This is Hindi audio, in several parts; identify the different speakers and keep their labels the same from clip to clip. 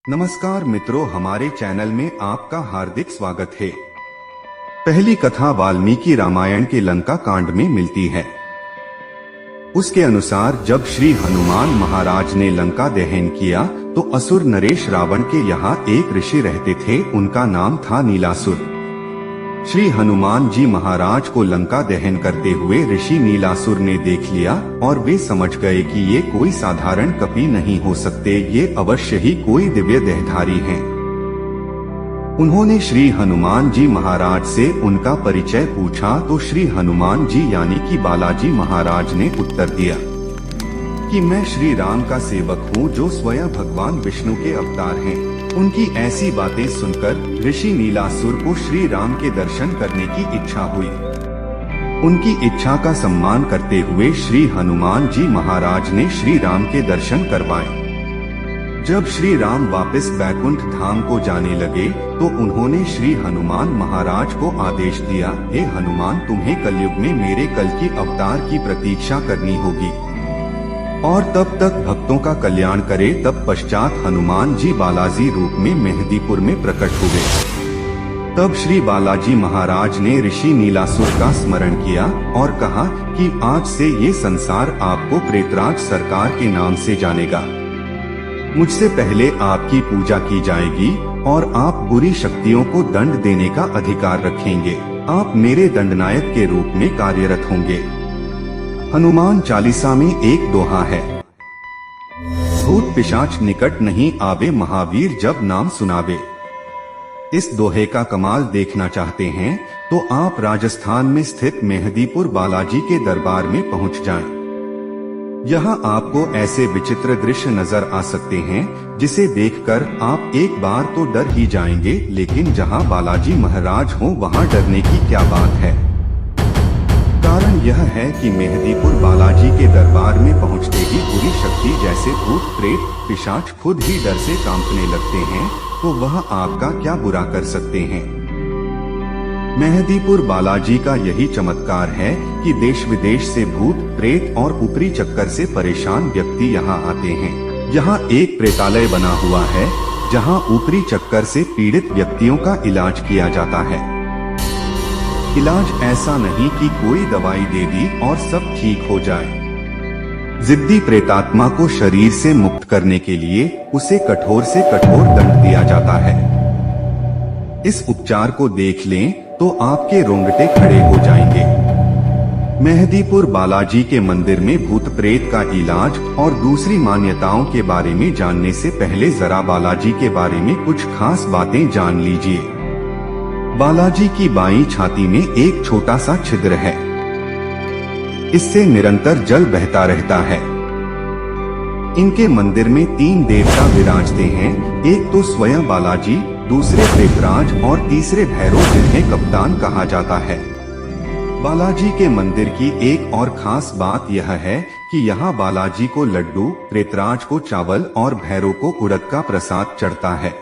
Speaker 1: नमस्कार मित्रों, हमारे चैनल में आपका हार्दिक स्वागत है। पहली कथा वाल्मीकि रामायण के लंका कांड में मिलती है। उसके अनुसार जब श्री हनुमान महाराज ने लंका दहन किया तो असुर नरेश रावण के यहाँ एक ऋषि रहते थे। उनका नाम था नीलासुर। श्री हनुमान जी महाराज को लंका दहन करते हुए ऋषि नीलासुर ने देख लिया और वे समझ गए कि ये कोई साधारण कपि नहीं हो सकते, ये अवश्य ही कोई दिव्य देहधारी हैं। उन्होंने श्री हनुमान जी महाराज से उनका परिचय पूछा तो श्री हनुमान जी यानी कि बालाजी महाराज ने उत्तर दिया कि मैं श्री राम का सेवक हूँ जो स्वयं भगवान विष्णु के अवतार हैं। उनकी ऐसी बातें सुनकर ऋषि नीलासुर को श्री राम के दर्शन करने की इच्छा हुई। उनकी इच्छा का सम्मान करते हुए श्री हनुमान जी महाराज ने श्री राम के दर्शन करवाए। जब श्री राम वापस बैकुंठ धाम को जाने लगे तो उन्होंने श्री हनुमान महाराज को आदेश दिया, हे हनुमान, तुम्हें कलयुग में मेरे कल की अवतार की प्रतीक्षा करनी होगी और तब तक भक्तों का कल्याण करे। तब पश्चात हनुमान जी बालाजी रूप में मेहंदीपुर में प्रकट हुए। तब श्री बालाजी महाराज ने ऋषि नीलासुर का स्मरण किया और कहा कि आज से ये संसार आपको प्रेतराज सरकार के नाम से जानेगा। मुझसे पहले आपकी पूजा की जाएगी और आप बुरी शक्तियों को दंड देने का अधिकार रखेंगे। आप मेरे दंडनायक के रूप में कार्यरत होंगे। हनुमान चालीसा में एक दोहा है, भूत पिशाच निकट नहीं आवे, महावीर जब नाम सुनावे। इस दोहे का कमाल देखना चाहते हैं तो आप राजस्थान में स्थित मेहंदीपुर बालाजी के दरबार में पहुंच जाएं। यहाँ आपको ऐसे विचित्र दृश्य नजर आ सकते हैं जिसे देखकर आप एक बार तो डर ही जाएंगे, लेकिन जहाँ बालाजी महाराज हो वहाँ डरने की क्या बात है। कारण यह है कि मेहंदीपुर बालाजी के दरबार में पहुंचते ही बुरी शक्ति जैसे भूत प्रेत पिशाच खुद ही डर से कांपने लगते हैं, तो वह आपका क्या बुरा कर सकते हैं। मेहंदीपुर बालाजी का यही चमत्कार है कि देश विदेश से भूत प्रेत और ऊपरी चक्कर से परेशान व्यक्ति यहाँ आते हैं। यहाँ एक प्रेतालय बना हुआ है जहाँ ऊपरी चक्कर से पीड़ित व्यक्तियों का इलाज किया जाता है। इलाज ऐसा नहीं कि कोई दवाई दे दी और सब ठीक हो जाए। जिद्दी प्रेतात्मा को शरीर से मुक्त करने के लिए उसे कठोर से कठोर दंड दिया जाता है। इस उपचार को देख लें तो आपके रोंगटे खड़े हो जाएंगे। मेहंदीपुर बालाजी के मंदिर में भूत प्रेत का इलाज और दूसरी मान्यताओं के बारे में जानने से पहले जरा बालाजी के बारे में कुछ खास बातें जान लीजिए। बालाजी की बाईं छाती में एक छोटा सा छिद्र है। इससे निरंतर जल बहता रहता है। इनके मंदिर में 3 देवता विराजते हैं, एक तो स्वयं बालाजी, दूसरे प्रेतराज और तीसरे भैरव जिन्हें कप्तान कहा जाता है। बालाजी के मंदिर की एक और खास बात यह है कि यहाँ बालाजी को लड्डू, प्रेतराज को चावल और भैरव को उड़द का प्रसाद चढ़ता है।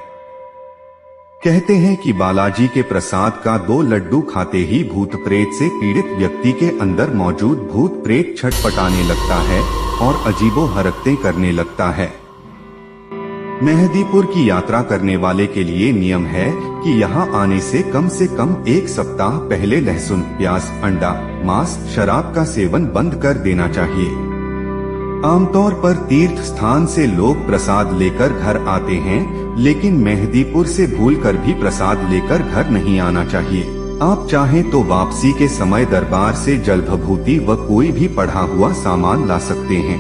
Speaker 1: कहते हैं कि बालाजी के प्रसाद का 2 लड्डू खाते ही भूत प्रेत से पीड़ित व्यक्ति के अंदर मौजूद भूत प्रेत छटपटाने लगता है और अजीबो हरकतें करने लगता है। मेहंदीपुर की यात्रा करने वाले के लिए नियम है कि यहाँ आने से कम 1 सप्ताह पहले लहसुन, प्याज, अंडा, मांस, शराब का सेवन बंद कर देना चाहिए। आमतौर पर तीर्थ स्थान से लोग प्रसाद लेकर घर आते हैं, लेकिन मेहंदीपुर से भूलकर भी प्रसाद लेकर घर नहीं आना चाहिए। आप चाहें तो वापसी के समय दरबार से जल भभूति व कोई भी पढ़ा हुआ सामान ला सकते हैं।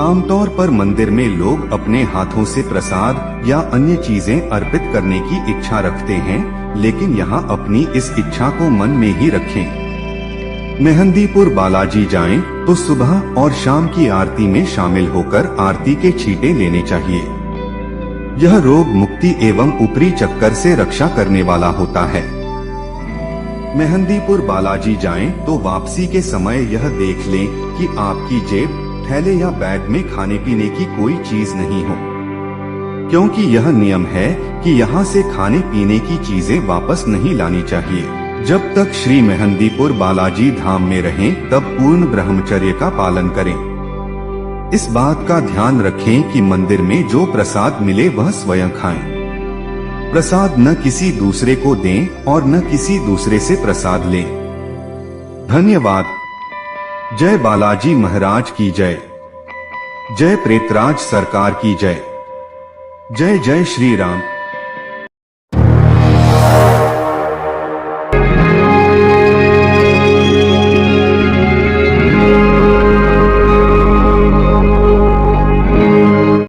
Speaker 1: आमतौर पर मंदिर में लोग अपने हाथों से प्रसाद या अन्य चीजें अर्पित करने की इच्छा रखते हैं, लेकिन यहाँ अपनी इस इच्छा को मन में ही रखें। मेहंदीपुर बालाजी जाएं तो सुबह और शाम की आरती में शामिल होकर आरती के छींटे लेने चाहिए। यह रोग मुक्ति एवं ऊपरी चक्कर से रक्षा करने वाला होता है। मेहंदीपुर बालाजी जाएं तो वापसी के समय यह देख लें कि आपकी जेब, थैले या बैग में खाने पीने की कोई चीज नहीं हो, क्योंकि यह नियम है कि यहाँ से खाने पीने की चीजें वापस नहीं लानी चाहिए। जब तक श्री मेहंदीपुर बालाजी धाम में रहें तब पूर्ण ब्रह्मचर्य का पालन करें। इस बात का ध्यान रखें कि मंदिर में जो प्रसाद मिले वह स्वयं खाएं। प्रसाद न किसी दूसरे को दें और न किसी दूसरे से प्रसाद लें। धन्यवाद। जय बालाजी महाराज की जय। जय प्रेतराज सरकार की जय। जय जय श्री राम।